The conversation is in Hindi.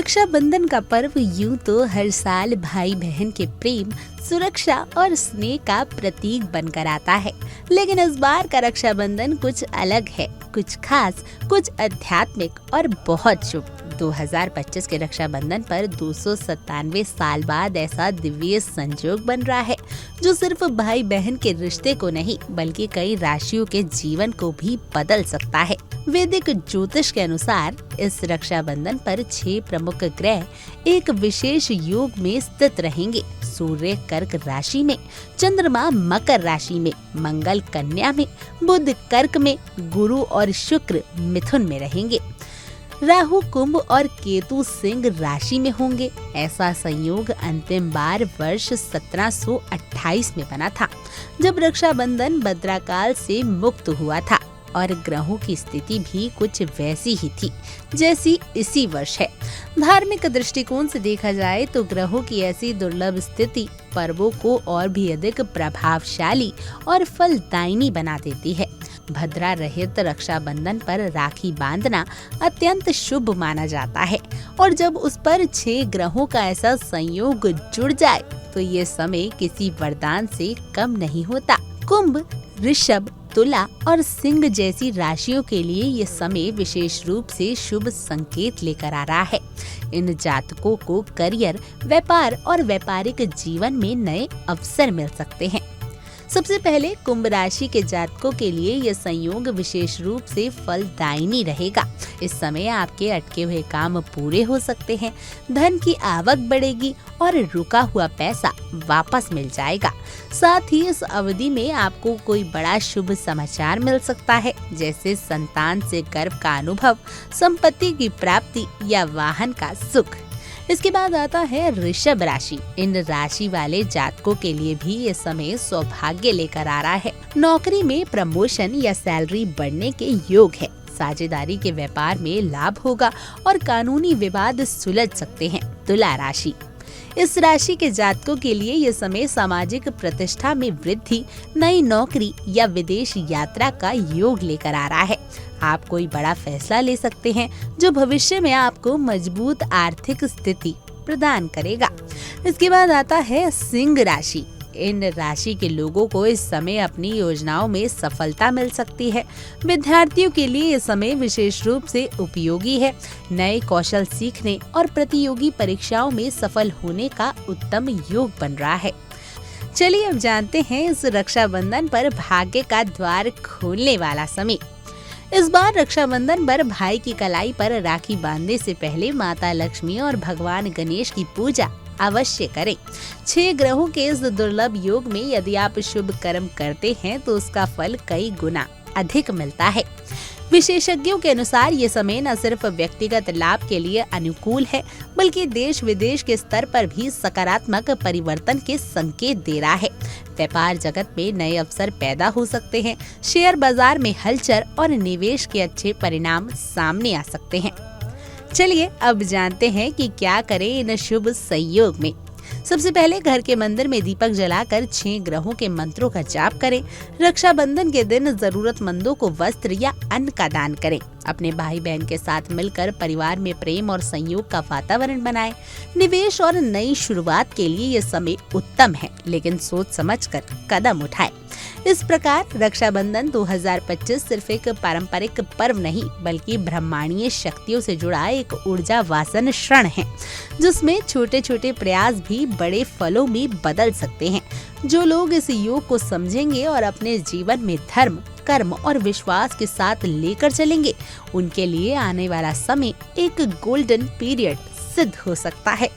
रक्षाबंधन का पर्व यूं तो हर साल भाई बहन के प्रेम, सुरक्षा और स्नेह का प्रतीक बनकर आता है, लेकिन इस बार का रक्षाबंधन कुछ अलग है, कुछ खास, कुछ आध्यात्मिक और बहुत शुभ। 2025 के रक्षाबंधन पर 297 साल बाद ऐसा दिव्य संजोग बन रहा है जो सिर्फ भाई बहन के रिश्ते को नहीं बल्कि कई राशियों के जीवन को भी बदल सकता है। वैदिक ज्योतिष के अनुसार इस रक्षाबंधन पर 6 प्रमुख ग्रह एक विशेष योग में स्थित रहेंगे। सूर्य कर्क राशि में, चंद्रमा मकर राशि में, मंगल कन्या में, बुध कर्क में, गुरु और शुक्र मिथुन में रहेंगे। राहु कुंभ और केतु सिंह राशि में होंगे। ऐसा संयोग अंतिम बार वर्ष 1728 में बना था, जब रक्षाबंधन भद्राकाल से मुक्त हुआ था और ग्रहों की स्थिति भी कुछ वैसी ही थी जैसी इसी वर्ष है। धार्मिक दृष्टिकोण से देखा जाए तो ग्रहों की ऐसी दुर्लभ स्थिति पर्वों को और भी अधिक प्रभावशाली और फलदायिनी बना देती है। भद्रा रहित रक्षाबंधन पर राखी बांधना अत्यंत शुभ माना जाता है और जब उस पर 6 ग्रहों का ऐसा संयोग जुड़ जाए तो ये समय किसी वरदान से कम नहीं होता। कुंभ, ऋषभ, तुला और सिंह जैसी राशियों के लिए ये समय विशेष रूप से शुभ संकेत लेकर आ रहा है। इन जातकों को करियर, व्यापार और व्यापारिक जीवन में नए अवसर मिल सकते हैं। सबसे पहले कुंभ राशि के जातकों के लिए यह संयोग विशेष रूप से फलदायिनी रहेगा। इस समय आपके अटके हुए काम पूरे हो सकते हैं, धन की आवक बढ़ेगी और रुका हुआ पैसा वापस मिल जाएगा। साथ ही इस अवधि में आपको कोई बड़ा शुभ समाचार मिल सकता है, जैसे संतान से गर्व का अनुभव, संपत्ति की प्राप्ति या वाहन का सुख। इसके बाद आता है ऋषभ राशि। इन राशि वाले जातकों के लिए भी ये समय सौभाग्य लेकर आ रहा है। नौकरी में प्रमोशन या सैलरी बढ़ने के योग है। साझेदारी के व्यापार में लाभ होगा और कानूनी विवाद सुलझ सकते हैं। तुला राशि। इस राशि के जातकों के लिए यह समय सामाजिक प्रतिष्ठा में वृद्धि, नई नौकरी या विदेश यात्रा का योग लेकर आ रहा है। आप कोई बड़ा फैसला ले सकते हैं जो भविष्य में आपको मजबूत आर्थिक स्थिति प्रदान करेगा। इसके बाद आता है सिंह राशि। इन राशि के लोगों को इस समय अपनी योजनाओं में सफलता मिल सकती है। विद्यार्थियों के लिए ये समय विशेष रूप से उपयोगी है। नए कौशल सीखने और प्रतियोगी परीक्षाओं में सफल होने का उत्तम योग बन रहा है। चलिए अब जानते हैं इस रक्षाबंधन पर भाग्य का द्वार खोलने वाला समय। इस बार रक्षाबंधन पर भाई की कलाई पर राखी बांधने से पहले माता लक्ष्मी और भगवान गणेश की पूजा अवश्य करें। 6 ग्रहों के इस दुर्लभ योग में यदि आप शुभ कर्म करते हैं तो उसका फल कई गुना अधिक मिलता है। विशेषज्ञों के अनुसार ये समय न सिर्फ व्यक्तिगत लाभ के लिए अनुकूल है, बल्कि देश विदेश के स्तर पर भी सकारात्मक परिवर्तन के संकेत दे रहा है। व्यापार जगत में नए अवसर पैदा हो सकते हैं। शेयर बाजार में हलचल और निवेश के अच्छे परिणाम सामने आ सकते हैं। चलिए अब जानते हैं कि क्या करें इन शुभ संयोग में। सबसे पहले घर के मंदिर में दीपक जलाकर 6 ग्रहों के मंत्रों का जाप करें। रक्षाबंधन के दिन जरूरतमंदों को वस्त्र या अन्न का दान करें। अपने भाई बहन के साथ मिलकर परिवार में प्रेम और संयोग का वातावरण बनाएं। निवेश और नई शुरुआत के लिए ये समय उत्तम है, लेकिन सोच समझकर कदम उठाएं। इस प्रकार रक्षाबंधन 2025 सिर्फ एक पारंपरिक पर्व नहीं बल्कि ब्रह्मांडीय शक्तियों से जुड़ा एक ऊर्जावासन क्षण है, जिसमें छोटे छोटे प्रयास भी बड़े फलों में बदल सकते हैं। जो लोग इस योग को समझेंगे और अपने जीवन में धर्म, कर्म और विश्वास के साथ लेकर चलेंगे, उनके लिए आने वाला समय एक गोल्डन पीरियड सिद्ध हो सकता है।